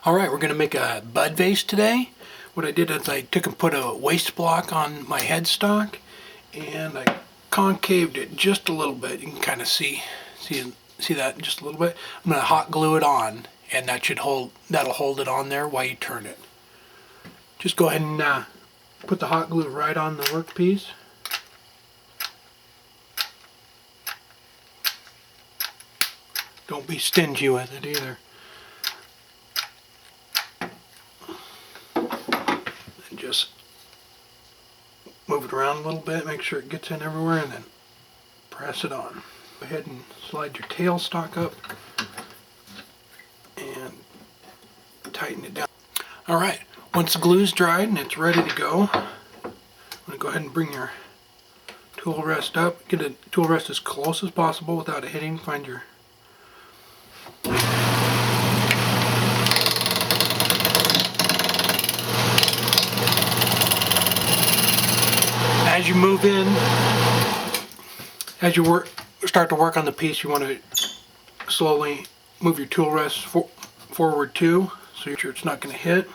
Alright, we're going to make a bud vase today. What I did is I took and put a waste block on my headstock and I concaved it just a little bit. You can kind of see that just a little bit. I'm going to hot glue it on, and that'll hold it on there while you turn it. Just go ahead and put the hot glue right on the workpiece. Don't be stingy with it either. And just move it around a little bit, make sure it gets in everywhere, and then press it on. Go ahead and slide your tailstock up and tighten it down. Alright, once the glue's dried and it's ready to go, I'm going to go ahead and bring your tool rest up. Get a tool rest as close as possible without it hitting. Find your as you move in, as you start to work on the piece, you want to slowly move your tool rest forward too, so you're sure it's not going to hit.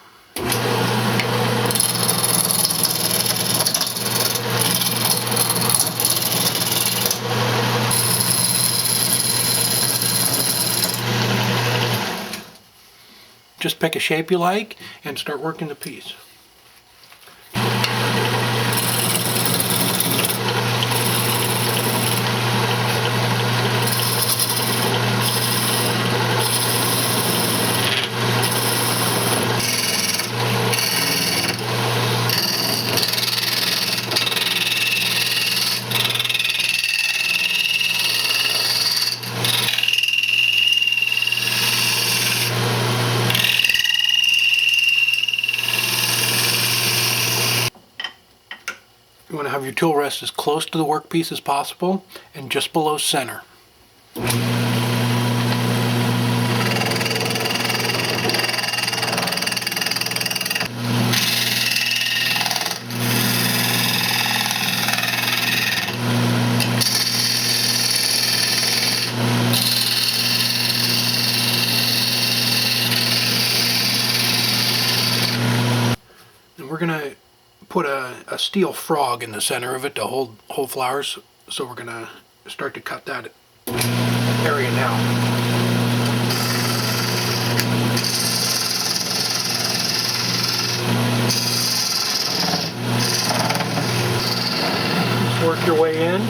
Just pick a shape you like and start working the piece. You want to have your tool rest as close to the workpiece as possible and just below center. And we're going to put a steel frog in the center of it to hold flowers, so we're going to start to cut that area now. Just work your way in.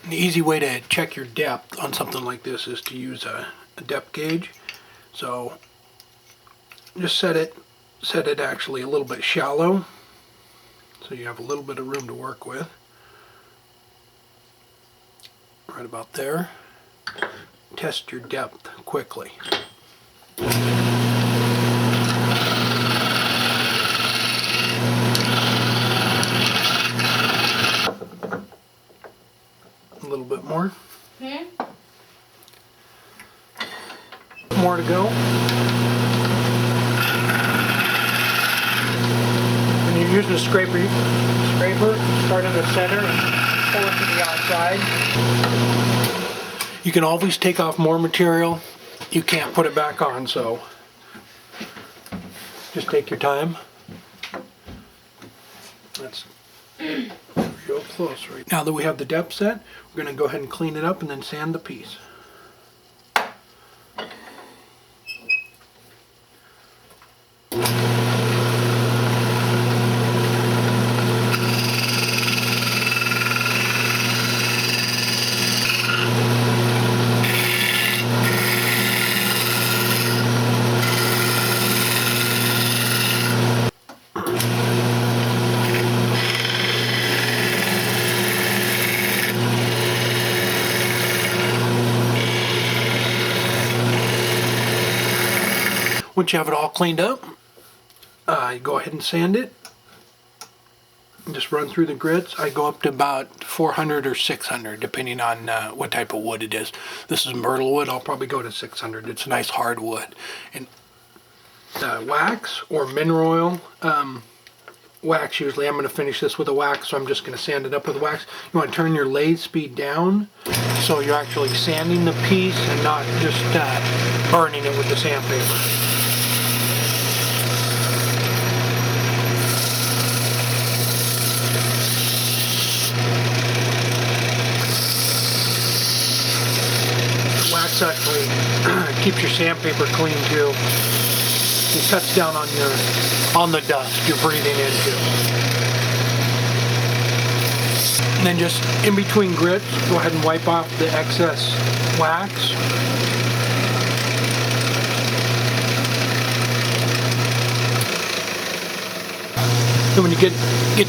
The easy way to check your depth on something like this is to use a depth gauge. So just set it actually a little bit shallow, so you have a little bit of room to work with. Right about there. Test your depth quickly. A little bit more. More to go. When you're using a scraper, start in the center and pull it to the outside. You can always take off more material. You can't put it back on, so just take your time. That's real close right now. That we have the depth set, we're going to go ahead and clean it up and then sand the piece. Once you have it all cleaned up, You go ahead and sand it. And just run through the grits. I go up to about 400 or 600 depending on what type of wood it is. This is myrtle wood. I'll probably go to 600. It's a nice hard wood. And wax or mineral oil. Wax usually. I'm going to finish this with a wax, so I'm just going to sand it up with wax. You want to turn your lathe speed down so you're actually sanding the piece and not just burning it with the sandpaper. Wax actually keeps your sandpaper clean too. It cuts down on the dust you're breathing into. And then just in between grits, go ahead and wipe off the excess wax. Then when you get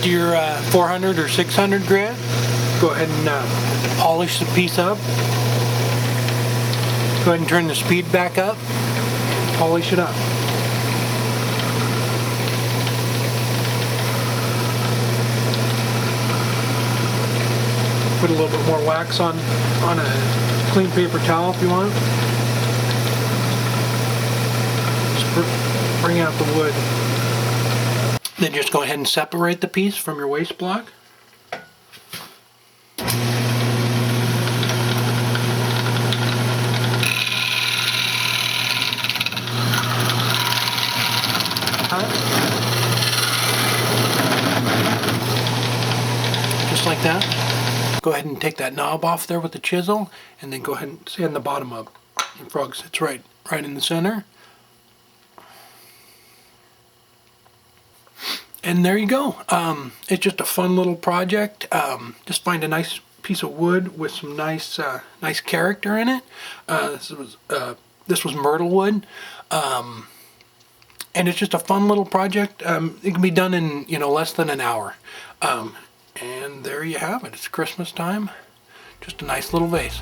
to your 400 or 600 grit, go ahead and polish the piece up. Go ahead and turn the speed back up, polish it up. Put a little bit more wax on a clean paper towel if you want. Just bring out the wood. Then just go ahead and separate the piece from your waste block. Just like that. Go ahead and take that knob off there with the chisel, and then go ahead and sand the bottom up. And frog sits right in the center. And there you go. It's just a fun little project. Just find a nice piece of wood with some nice character in it. This was myrtle wood. And it's just a fun little project. It can be done in less than an hour. And there you have it. It's Christmas time. Just a nice little vase.